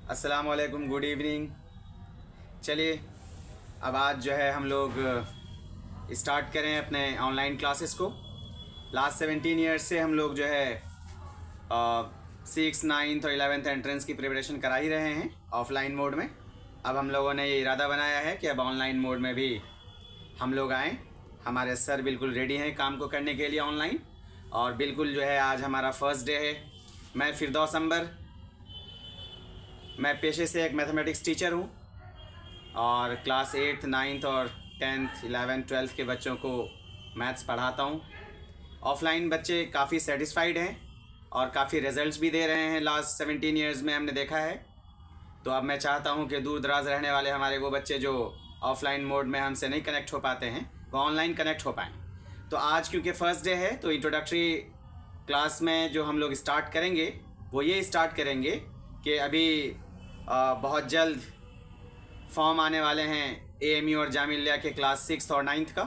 अस्सलाम वालेकुम, good evening. चलिए अब आज जो है हम लोग स्टार्ट करें अपने ऑनलाइन क्लासेस को। लास्ट 17 ईयर्स से हम लोग जो है 6, 9th और 11th एंट्रेंस की प्रिपरेशन करा ही रहे हैं ऑफलाइन मोड में। अब हम लोगों ने ये इरादा बनाया है कि अब ऑनलाइन मोड में भी हम लोग आएँ। हमारे सर बिल्कुल रेडी हैं काम को करने के लिए ऑनलाइन, और बिल्कुल जो है आज हमारा फर्स्ट डे है। मैं फिरदौस अंबर, मैं पेशे से एक मैथमेटिक्स टीचर हूँ और क्लास 8th, 9th और 10th, 11th, 12th के बच्चों को मैथ्स पढ़ाता हूँ। ऑफलाइन बच्चे काफ़ी सेटिस्फाइड हैं और काफ़ी रिजल्ट्स भी दे रहे हैं। लास्ट 17 ईयर्स में हमने देखा है। तो अब मैं चाहता हूँ कि दूर दराज रहने वाले हमारे वो बच्चे जो ऑफलाइन मोड में हमसे नहीं कनेक्ट हो पाते हैं, वो ऑनलाइन कनेक्ट हो पाएँ। तो आज क्योंकि फ़र्स्ट डे है तो इंट्रोडक्टरी क्लास में जो हम लोग स्टार्ट करेंगे वो ये स्टार्ट करेंगे कि अभी बहुत जल्द फॉर्म आने वाले हैं AMU और जामिया के क्लास 6th और 9th का।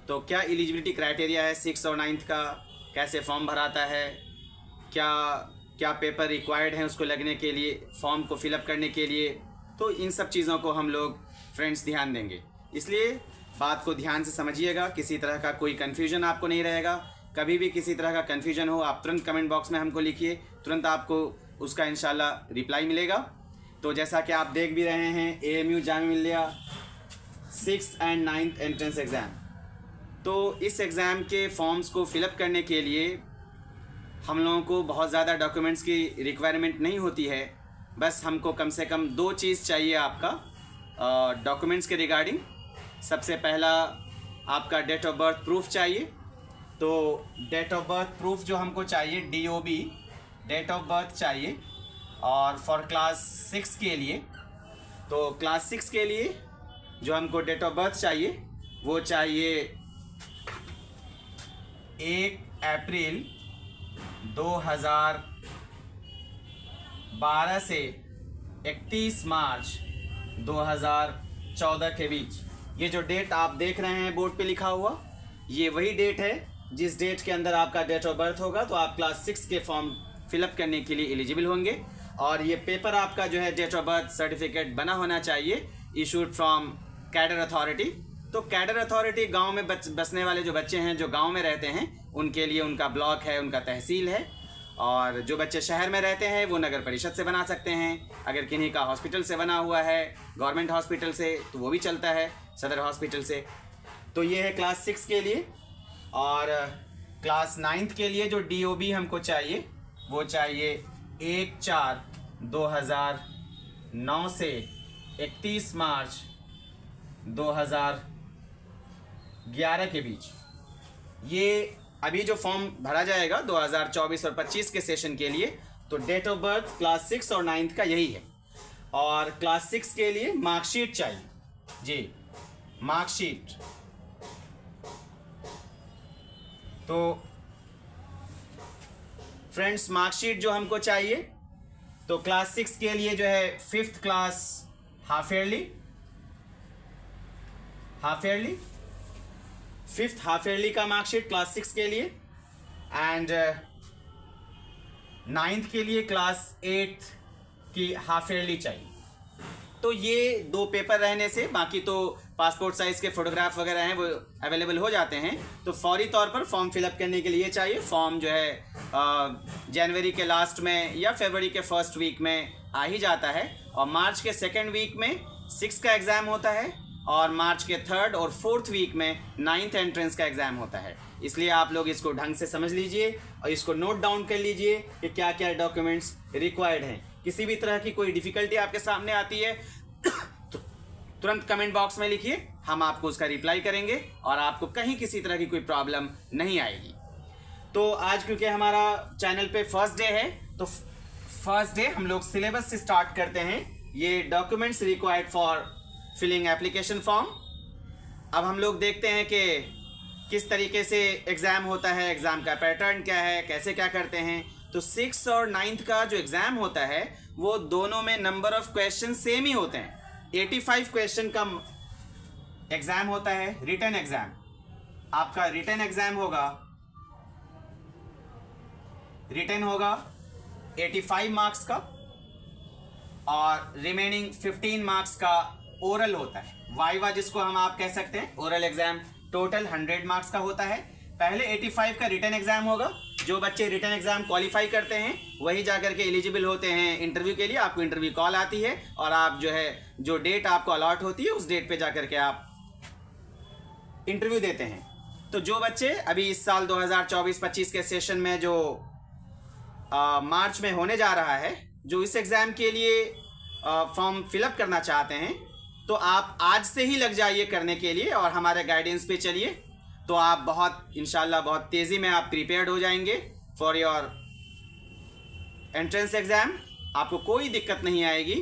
तो क्या एलिजिबिलिटी क्राइटेरिया है 6th और 9th का, कैसे फॉर्म भराता है, क्या क्या पेपर रिक्वायर्ड हैं उसको लगने के लिए, फॉर्म को फिलअप करने के लिए, तो इन सब चीज़ों को हम लोग फ्रेंड्स ध्यान देंगे। इसलिए बात को ध्यान से समझिएगा, किसी तरह का कोई कन्फ्यूजन आपको नहीं रहेगा। कभी भी किसी तरह का कन्फ्यूजन हो आप तुरंत कमेंट बॉक्स में हमको लिखिए, तुरंत आपको उसका इंशाल्लाह रिप्लाई मिलेगा। तो जैसा कि आप देख भी रहे हैं AMU Jamia 6th and 9th entrance exam, तो इस एग्ज़ाम के फॉर्म्स को फिलअप करने के लिए हम लोगों को बहुत ज़्यादा डॉक्यूमेंट्स की रिक्वायरमेंट नहीं होती है। बस हमको कम से कम 2 चीज़ चाहिए आपका डॉक्यूमेंट्स के रिगार्डिंग। सबसे पहला आपका डेट ऑफ बर्थ प्रूफ चाहिए। तो डेट ऑफ बर्थ प्रूफ जो हमको चाहिए DOB डेट ऑफ बर्थ चाहिए। और फॉर क्लास 6 के लिए, तो क्लास 6 के लिए जो हमको डेट ऑफ बर्थ चाहिए वो चाहिए 1 अप्रैल 2012 से 31 मार्च 2014 के बीच। ये जो डेट आप देख रहे हैं बोर्ड पे लिखा हुआ, ये वही डेट है जिस डेट के अंदर आपका डेट ऑफ बर्थ होगा तो आप क्लास 6 के फॉर्म फिलअप करने के लिए एलिजिबल होंगे। और ये पेपर आपका जो है डेट ऑफ बर्थ सर्टिफिकेट बना होना चाहिए, इशूड फ्रॉम कैडर अथॉरिटी। तो कैडर अथॉरिटी गांव में बसने वाले जो बच्चे हैं, जो गांव में रहते हैं, उनके लिए उनका ब्लॉक है, उनका तहसील है। और जो बच्चे शहर में रहते हैं वो नगर परिषद से बना सकते हैं। अगर किन्हीं का हॉस्पिटल से बना हुआ है, गवर्नमेंट हॉस्पिटल से, तो वो भी चलता है, सदर हॉस्पिटल से। तो ये है क्लास 6 के लिए। और क्लास 9th के लिए जो DOB हमको चाहिए वो चाहिए 1/4/2009 से 31 मार्च 2011 के बीच। ये अभी जो फॉर्म भरा जाएगा 2024 और 25 के सेशन के लिए, तो डेट ऑफ बर्थ क्लास 6 और 9th का यही है। और क्लास 6 के लिए मार्कशीट चाहिए जी, मार्कशीट। तो फ्रेंड्स मार्कशीट जो हमको चाहिए, तो क्लास 6 के लिए जो है 5th class half yearly 5th half yearly का मार्कशीट क्लास 6 के लिए। एंड 9th के लिए क्लास 8th की हाफ ईयरली चाहिए। तो ये 2 पेपर रहने से बाकी तो पासपोर्ट साइज़ के फ़ोटोग्राफ वगैरह हैं वो अवेलेबल हो जाते हैं। तो फौरी तौर पर फॉर्म फिलअप करने के लिए चाहिए। फॉर्म जो है जनवरी के लास्ट में या फरवरी के फर्स्ट वीक में आ ही जाता है। और मार्च के सेकेंड वीक में 6 का एग्ज़ाम होता है और मार्च के 3rd और 4th वीक में 9th एंट्रेंस का एग्ज़ाम होता है। इसलिए आप लोग इसको ढंग से समझ लीजिए और इसको नोट डाउन कर लीजिए कि क्या क्या डॉक्यूमेंट्स रिक्वायर्ड हैं। किसी भी तरह की कोई डिफ़िकल्टी आपके सामने आती है तो तुरंत कमेंट बॉक्स में लिखिए, हम आपको उसका रिप्लाई करेंगे और आपको कहीं किसी तरह की कोई प्रॉब्लम नहीं आएगी। तो आज क्योंकि हमारा चैनल पे फर्स्ट डे है तो फर्स्ट डे हम लोग सिलेबस से स्टार्ट करते हैं। ये documents required for filling application form. अब हम लोग देखते हैं कि किस तरीके से एग्ज़ाम होता है, एग्ज़ाम का पैटर्न क्या है, कैसे क्या करते हैं। तो 6 और 9th का जो एग्ज़ाम होता है वो दोनों में नंबर ऑफ़ क्वेश्चन सेम ही होते हैं। 85 क्वेश्चन का एग्ज़ाम होता है, रिटन एग्ज़ाम। आपका रिटन एग्ज़ाम होगा, रिटन होगा 85 मार्क्स का। और रिमेनिंग 15 मार्क्स का ओरल होता है। वाइवा जिसको हम आप कह सकते हैं, ओरल एग्जाम टोटल 100 मार्क्स का होता है। पहले 85 का रिटन एग्जाम होगा। जो बच्चे रिटन एग्जाम क्वालिफाई करते हैं वही जाकर के एलिजिबल होते हैं इंटरव्यू के लिए। आपको इंटरव्यू कॉल आती है और आप जो है जो डेट आपको अलॉट होती है उस डेट पे जाकर के आप इंटरव्यू देते हैं। तो जो बच्चे अभी इस साल 2024-25 के सेशन में जो मार्च में होने जा रहा है, जो इस एग्ज़ाम के लिए फॉर्म फिलअप करना चाहते हैं, तो आप आज से ही लग जाइए करने के लिए और हमारे गाइडेंस पे चलिए। तो आप बहुत इंशाल्लाह बहुत तेज़ी में आप प्रिपेयर्ड हो जाएंगे फॉर योर एंट्रेंस एग्ज़ाम। आपको कोई दिक्कत नहीं आएगी।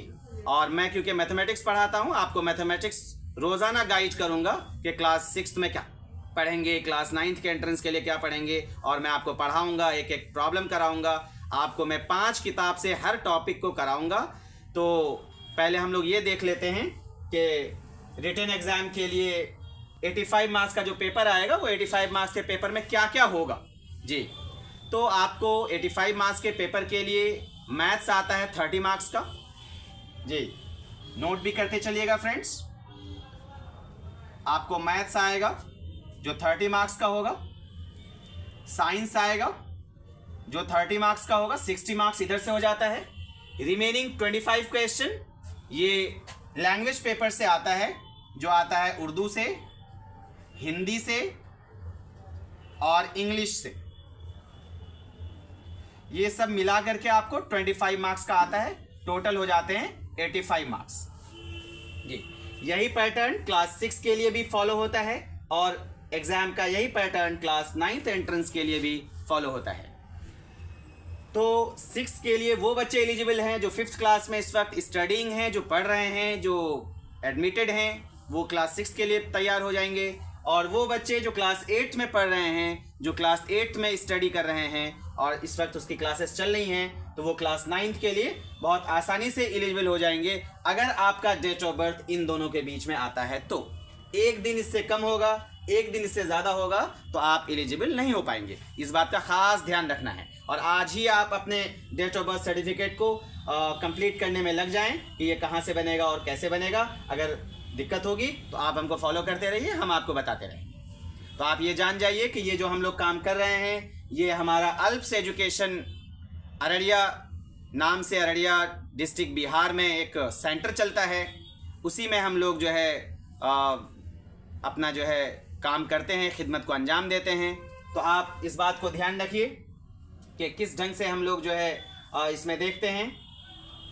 और मैं क्योंकि मैथमेटिक्स पढ़ाता हूँ, आपको मैथमेटिक्स रोज़ाना गाइड करूँगा कि क्लास 6th में क्या पढ़ेंगे, क्लास 9th के एंट्रेंस के लिए क्या पढ़ेंगे, और मैं आपको पढ़ाऊँगा, एक एक प्रॉब्लम कराऊँगा। आपको मैं 5 किताब से हर टॉपिक को कराऊँगा। तो पहले हम लोग ये देख लेते हैं कि रिटन एग्ज़ाम के लिए 85 मार्क्स का जो पेपर आएगा वो 85 मार्क्स के पेपर में क्या क्या होगा जी। तो आपको 85 मार्क्स के पेपर के लिए मैथ्स आता है 30 मार्क्स का जी। नोट भी करते चलिएगा फ्रेंड्स। आपको मैथ्स आएगा जो 30 मार्क्स का होगा। साइंस आएगा जो 30 मार्क्स का होगा, 60 मार्क्स इधर से हो जाता है। रिमेनिंग 25 क्वेश्चन ये लैंग्वेज पेपर से आता है, जो आता है उर्दू से, हिंदी से और इंग्लिश से। ये सब मिला करके आपको 25 मार्क्स का आता है। टोटल हो जाते हैं 85 मार्क्स जी। यही पैटर्न क्लास 6 के लिए भी फॉलो होता है और एग्जाम का यही पैटर्न क्लास 9th एंट्रेंस के लिए भी फॉलो होता है। तो 6 के लिए वो बच्चे एलिजिबल हैं जो 5th क्लास में इस वक्त स्टडिंग हैं, जो पढ़ रहे हैं, जो एडमिटेड हैं, वो क्लास 6 के लिए तैयार हो जाएंगे। और वो बच्चे जो क्लास 8 में पढ़ रहे हैं, जो क्लास 8 में स्टडी कर रहे हैं और इस वक्त उसकी क्लासेस चल रही हैं, तो वो क्लास 9th के लिए बहुत आसानी से एलिजिबल हो जाएंगे अगर आपका डेट ऑफ बर्थ इन दोनों के बीच में आता है। तो एक दिन इससे कम होगा, एक दिन इससे ज़्यादा होगा तो आप एलिजिबल नहीं हो पाएंगे। इस बात का ख़ास ध्यान रखना है और आज ही आप अपने डेट ऑफ बर्थ सर्टिफिकेट को कंप्लीट करने में लग जाएं कि ये कहाँ से बनेगा और कैसे बनेगा। अगर दिक्कत होगी तो आप हमको फॉलो करते रहिए, हम आपको बताते रहेंगे। तो आप ये जान जाइए कि ये जो हम लोग काम कर रहे हैं, ये हमारा अल्प्स एजुकेशन अररिया नाम से अररिया डिस्ट्रिक्ट बिहार में एक सेंटर चलता है। उसी में हम लोग जो है अपना जो है काम करते हैं, खिदमत को अंजाम देते हैं। तो आप इस बात को ध्यान रखिए कि किस ढंग से हम लोग जो है इसमें देखते हैं।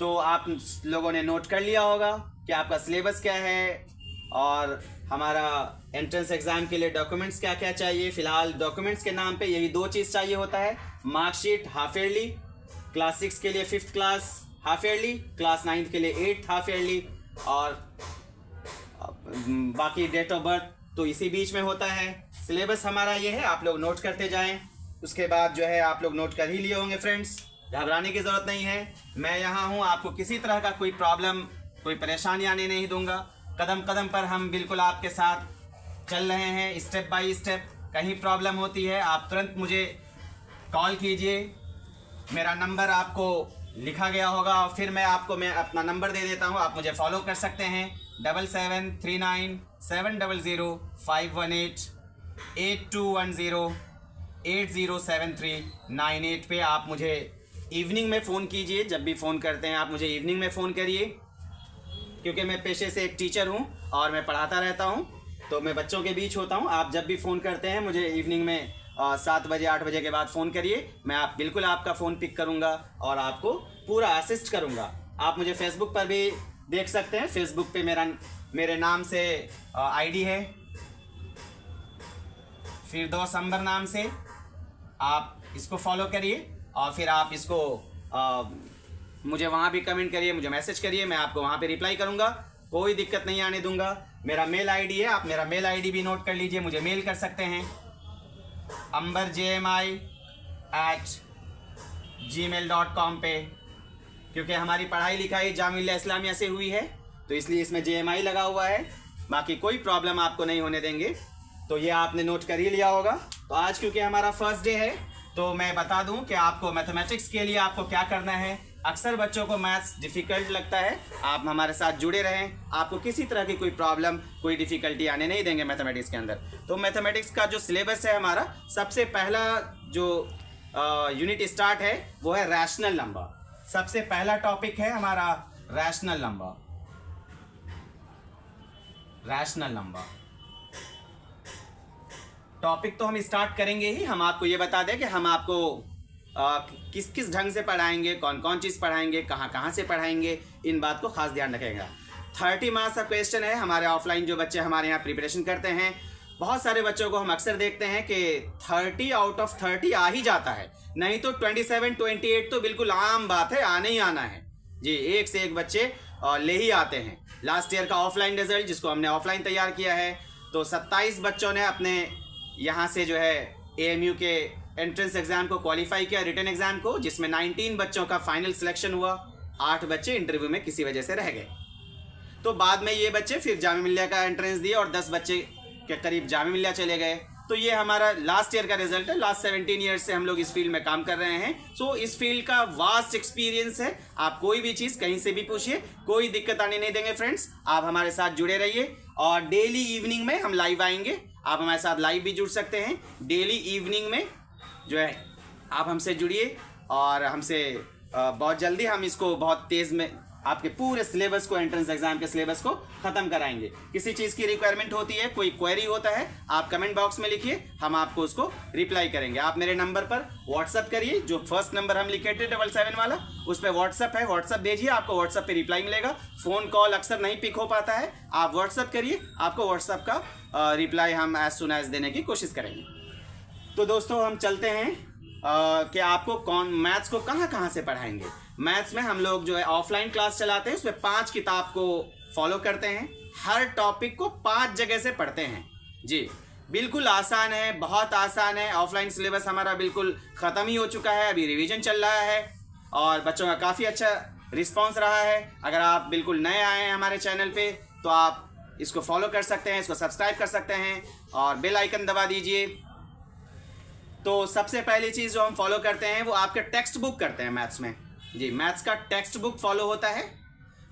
तो आप लोगों ने नोट कर लिया होगा कि आपका सिलेबस क्या है और हमारा एंट्रेंस एग्ज़ाम के लिए डॉक्यूमेंट्स क्या क्या चाहिए। फ़िलहाल डॉक्यूमेंट्स के नाम पे यही 2 चीज़ चाहिए होता है, मार्कशीट हाफ ईयरली, क्लास 6 के लिए 5th class half yearly, class 9th के लिए 8th हाफ ईयरली, और बाकी डेट ऑफ बर्थ तो इसी बीच में होता है। सिलेबस हमारा ये है, आप लोग नोट करते जाएं। उसके बाद जो है आप लोग नोट कर ही लिए होंगे फ्रेंड्स, घबराने की ज़रूरत नहीं है। मैं यहाँ हूँ, आपको किसी तरह का कोई प्रॉब्लम, कोई परेशानी आने नहीं दूंगा। कदम कदम पर हम बिल्कुल आपके साथ चल रहे हैं, स्टेप बाय स्टेप। कहीं प्रॉब्लम होती है आप तुरंत मुझे कॉल कीजिए। मेरा नंबर आपको लिखा गया होगा और फिर मैं अपना नंबर दे देता हूँ, आप मुझे फॉलो कर सकते हैं। 7739700518 8210807398 पे आप मुझे इवनिंग में फ़ोन कीजिए। जब भी फ़ोन करते हैं आप मुझे इवनिंग में फ़ोन करिए, क्योंकि मैं पेशे से एक टीचर हूँ और मैं पढ़ाता रहता हूँ, तो मैं बच्चों के बीच होता हूँ। आप जब भी फ़ोन करते हैं मुझे इवनिंग में 7 बजे 8 बजे के बाद फ़ोन करिए। मैं बिल्कुल आपका फ़ोन पिक करूँगा और आपको पूरा असिस्ट करूँगा। आप मुझे फेसबुक पर भी देख सकते हैं। फेसबुक पे मेरे नाम से आईडी है, फिरदौस अंबर नाम से। आप इसको फॉलो करिए और फिर आप इसको मुझे वहाँ भी कमेंट करिए, मुझे मैसेज करिए, मैं आपको वहाँ पे रिप्लाई करूँगा। कोई दिक्कत नहीं आने दूँगा। मेरा मेल आईडी है, आप मेरा मेल आईडी भी नोट कर लीजिए, मुझे मेल कर सकते हैं amberjmi@gmail.com पे, क्योंकि हमारी पढ़ाई लिखाई जामिया इस्लामिया से हुई है तो इसलिए इसमें JMI लगा हुआ है। बाकी कोई प्रॉब्लम आपको नहीं होने देंगे। तो ये आपने नोट कर ही लिया होगा। तो आज क्योंकि हमारा फर्स्ट डे है तो मैं बता दूं कि आपको मैथमेटिक्स के लिए आपको क्या करना है। अक्सर बच्चों को मैथ्स डिफ़िकल्ट लगता है। आप हमारे साथ जुड़े रहें, आपको किसी तरह की कोई प्रॉब्लम, कोई डिफ़िकल्टी आने नहीं देंगे मैथमेटिक्स के अंदर। तो मैथमेटिक्स का जो सिलेबस है हमारा, सबसे पहला जो यूनिट स्टार्ट है वो है रैशनल नंबर। सबसे पहला टॉपिक है हमारा rational number. Rational number topic तो हम स्टार्ट करेंगे ही। हम आपको ये बता दें कि हम आपको किस किस ढंग से पढ़ाएंगे, कौन कौन चीज़ पढ़ाएंगे, कहाँ कहाँ से पढ़ाएंगे, इन बात को खास ध्यान रखेगा। 30 मार्क्स का क्वेश्चन है। हमारे ऑफलाइन जो बच्चे हमारे यहाँ प्रिपरेशन करते हैं, बहुत सारे बच्चों को हम अक्सर देखते हैं कि 30 आउट ऑफ 30 आ ही जाता है, नहीं तो 27 28 तो बिल्कुल आम बात है, आने ही आना है जी। एक से एक बच्चे ले ही आते हैं। लास्ट ईयर का ऑफलाइन रिजल्ट जिसको हमने ऑफलाइन तैयार किया है, तो 27 बच्चों ने अपने यहाँ से जो है AMU के एंट्रेंस एग्जाम को क्वालिफाई किया, रिटन एग्जाम को, जिसमें 19 बच्चों का फाइनल सिलेक्शन हुआ। 8 बच्चे इंटरव्यू में किसी वजह से रह गए। तो बाद में ये बच्चे फिर जामिया मिल्लिया का एंट्रेंस दिए और 10 बच्चे के करीब जामिया मिल्लिया चले गए। तो ये हमारा लास्ट ईयर का रिजल्ट है। लास्ट 17 ईयर्स से हम लोग इस फील्ड में काम कर रहे हैं। सो इस फील्ड का वास्ट एक्सपीरियंस है। आप कोई भी चीज़ कहीं से भी पूछिए, कोई दिक्कत आने नहीं देंगे फ्रेंड्स। आप हमारे साथ जुड़े रहिए और डेली इवनिंग में हम लाइव आएंगे। आप हमारे साथ लाइव भी जुड़ सकते हैं। डेली इवनिंग में जो है आप हमसे जुड़िए और हमसे बहुत जल्दी हम इसको बहुत तेज़ में आपके पूरे सिलेबस को, एंट्रेंस एग्जाम के सिलेबस को ख़त्म कराएंगे। किसी चीज़ की रिक्वायरमेंट होती है, कोई क्वेरी होता है, आप कमेंट बॉक्स में लिखिए, हम आपको उसको रिप्लाई करेंगे। आप मेरे नंबर पर व्हाट्सअप करिए, जो फर्स्ट नंबर हम लिखे थे 77 वाला, उस पर व्हाट्सअप है, व्हाट्सअप भेजिए, आपको व्हाट्सअप पर रिप्लाई मिलेगा। फ़ोन कॉल अक्सर नहीं पिक हो पाता है, आप व्हाट्सअप करिए, आपको व्हाट्सअप का रिप्लाई हम एज सुन एज देने की कोशिश करेंगे। तो दोस्तों हम चलते हैं कि आपको मैथ्स को कहाँ कहाँ से पढ़ाएंगे। मैथ्स में हम लोग जो है ऑफलाइन क्लास चलाते हैं, उसमें 5 किताब को फॉलो करते हैं। हर टॉपिक को 5 जगह से पढ़ते हैं जी। बिल्कुल आसान है, बहुत आसान है। ऑफलाइन सिलेबस हमारा बिल्कुल ख़त्म ही हो चुका है, अभी रिवीजन चल रहा है और बच्चों का काफ़ी अच्छा रिस्पॉन्स रहा है। अगर आप बिल्कुल नए आए हैं हमारे चैनल पे तो आप इसको फॉलो कर सकते हैं, इसको सब्सक्राइब कर सकते हैं और बेल आइकन दबा दीजिए। तो सबसे पहली चीज़ जो हम फॉलो करते हैं वो आपके टेक्स्ट बुक करते हैं मैथ्स में जी। मैथ्स का टेक्स्ट बुक फॉलो होता है।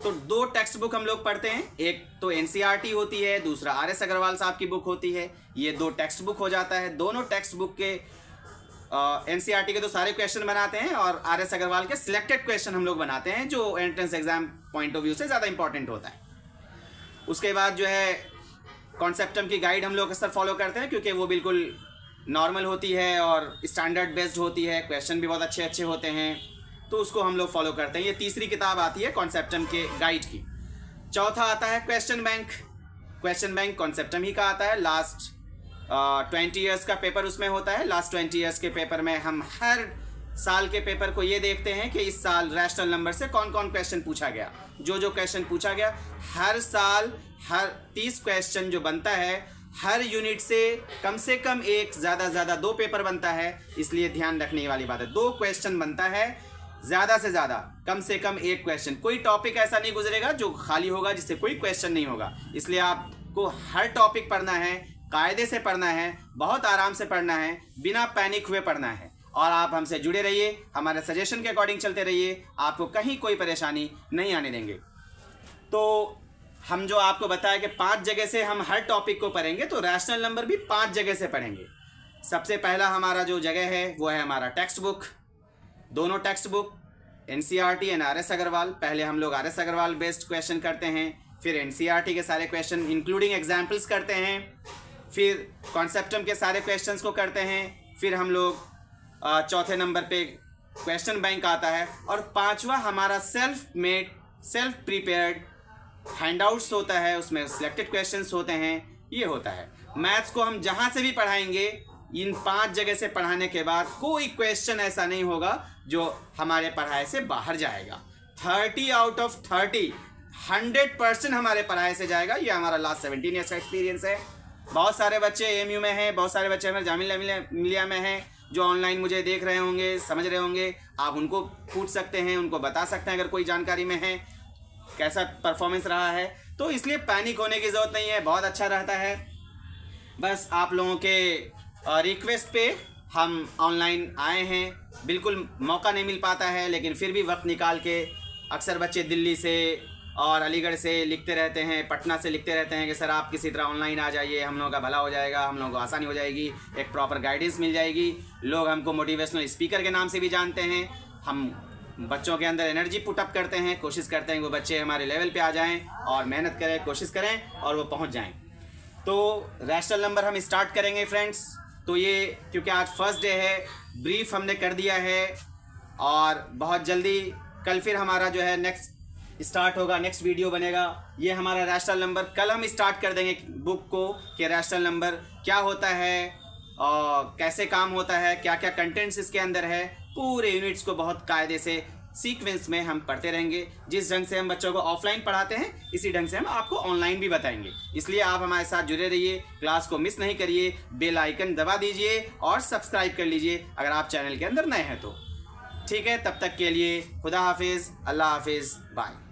तो 2 टेक्स्ट बुक हम लोग पढ़ते हैं, एक तो NCERT होती है, दूसरा RS अग्रवाल साहब की बुक होती है। ये 2 टेक्स्ट बुक हो जाता है। दोनों टेक्स्ट बुक के NCERT के तो सारे क्वेश्चन बनाते हैं और RS अग्रवाल के सिलेक्टेड क्वेश्चन हम लोग बनाते हैं, जो entrance exam point of view से ज़्यादा इंपॉर्टेंट होता है। उसके बाद जो है कॉन्सेप्टम की गाइड हम लोग अक्सर फॉलो करते हैं, क्योंकि वो बिल्कुल नॉर्मल होती है और स्टैंडर्ड बेस्ड होती है, क्वेश्चन भी बहुत अच्छे अच्छे होते हैं, तो उसको हम लोग फॉलो करते हैं। ये तीसरी किताब आती है कॉन्सेप्टम के गाइड की। चौथा आता है क्वेश्चन बैंक। क्वेश्चन बैंक कॉन्सेप्टम ही का आता है। लास्ट 20 ईयर्स का पेपर उसमें होता है। लास्ट 20 ईयर्स के पेपर में हम हर साल के पेपर को ये देखते हैं कि इस साल रैशनल नंबर से कौन कौन क्वेश्चन पूछा गया। जो क्वेश्चन पूछा गया, हर साल हर 30 क्वेश्चन जो बनता है, हर यूनिट से कम एक, ज़्यादा 2 पेपर बनता है। इसलिए ध्यान रखने वाली बात है, 2 क्वेश्चन बनता है, ज़्यादा से ज़्यादा कम से कम 1 क्वेश्चन। कोई टॉपिक ऐसा नहीं गुजरेगा जो खाली होगा, जिससे कोई क्वेश्चन नहीं होगा। इसलिए आपको हर टॉपिक पढ़ना है, कायदे से पढ़ना है, बहुत आराम से पढ़ना है, बिना पैनिक हुए पढ़ना है। और आप हमसे जुड़े रहिए, हमारे सजेशन के अकॉर्डिंग चलते रहिए, आपको कहीं कोई परेशानी नहीं आने देंगे। तो हम जो आपको बताया कि 5 जगह से हम हर टॉपिक को पढ़ेंगे, तो रैशनल नंबर भी 5 जगह से पढ़ेंगे। सबसे पहला हमारा जो जगह है वो है हमारा टेक्स्ट बुक। दोनों textbook NCERT and RS Agrawal. पहले हम लोग RS अग्रवाल बेस्ड क्वेश्चन करते हैं, फिर NCERT के सारे क्वेश्चन इंक्लूडिंग एग्जाम्पल्स करते हैं, फिर कॉन्सेप्टम के सारे क्वेश्चंस को करते हैं, फिर हम लोग चौथे नंबर पे क्वेश्चन बैंक आता है, और 5वां हमारा self made, self prepared handouts होता है, उसमें सिलेक्टेड क्वेश्चंस होते हैं। ये होता है मैथ्स को हम जहाँ से भी पढ़ाएंगे, इन 5 जगह से पढ़ाने के बाद कोई क्वेश्चन ऐसा नहीं होगा जो हमारे पढ़ाई से बाहर जाएगा। 30 आउट ऑफ 30 100% हमारे पढ़ाई से जाएगा। ये हमारा लास्ट 17 ईयर्स का एक्सपीरियंस है। बहुत सारे बच्चे AMU में हैं, बहुत सारे बच्चे हमारे जामिया मिल्लिया में हैं, जो ऑनलाइन मुझे देख रहे होंगे, समझ रहे होंगे। आप उनको पूछ सकते हैं, उनको बता सकते हैं अगर कोई जानकारी में है, कैसा परफॉर्मेंस रहा है। तो इसलिए पैनिक होने की ज़रूरत नहीं है, बहुत अच्छा रहता है। बस आप लोगों के रिक्वेस्ट पे हम ऑनलाइन आए हैं, बिल्कुल मौका नहीं मिल पाता है, लेकिन फिर भी वक्त निकाल के अक्सर बच्चे दिल्ली से और अलीगढ़ से लिखते रहते हैं, पटना से लिखते रहते हैं कि सर आप किसी तरह ऑनलाइन आ जाइए, हम लोगों का भला हो जाएगा, हम लोगों को आसानी हो जाएगी, एक प्रॉपर गाइडेंस मिल जाएगी। लोग हमको मोटिवेशनल स्पीकर के नाम से भी जानते हैं। हम बच्चों के अंदर एनर्जी पुटअप करते हैं, कोशिश करते हैं कि वो बच्चे हमारे लेवल पे आ जाएं और मेहनत करें, कोशिश करें और वो पहुंच जाएं। तो रैशनल नंबर हम स्टार्ट करेंगे फ्रेंड्स। तो ये क्योंकि आज फर्स्ट डे है, ब्रीफ हमने कर दिया है और बहुत जल्दी कल फिर हमारा जो है नेक्स्ट स्टार्ट होगा, नेक्स्ट वीडियो बनेगा। ये हमारा रैशनल नंबर कल हम स्टार्ट कर देंगे बुक को कि रैशनल नंबर क्या होता है और कैसे काम होता है, क्या क्या कंटेंट्स इसके अंदर है, पूरे यूनिट्स को बहुत कायदे से सीक्वेंस में हम पढ़ते रहेंगे। जिस ढंग से हम बच्चों को ऑफलाइन पढ़ाते हैं इसी ढंग से हम आपको ऑनलाइन भी बताएंगे। इसलिए आप हमारे साथ जुड़े रहिए, क्लास को मिस नहीं करिए, बेल आइकन दबा दीजिए और सब्सक्राइब कर लीजिए अगर आप चैनल के अंदर नए हैं तो। ठीक है, तब तक के लिए खुदा हाफिज़, अल्लाह हाफिज़, बाय।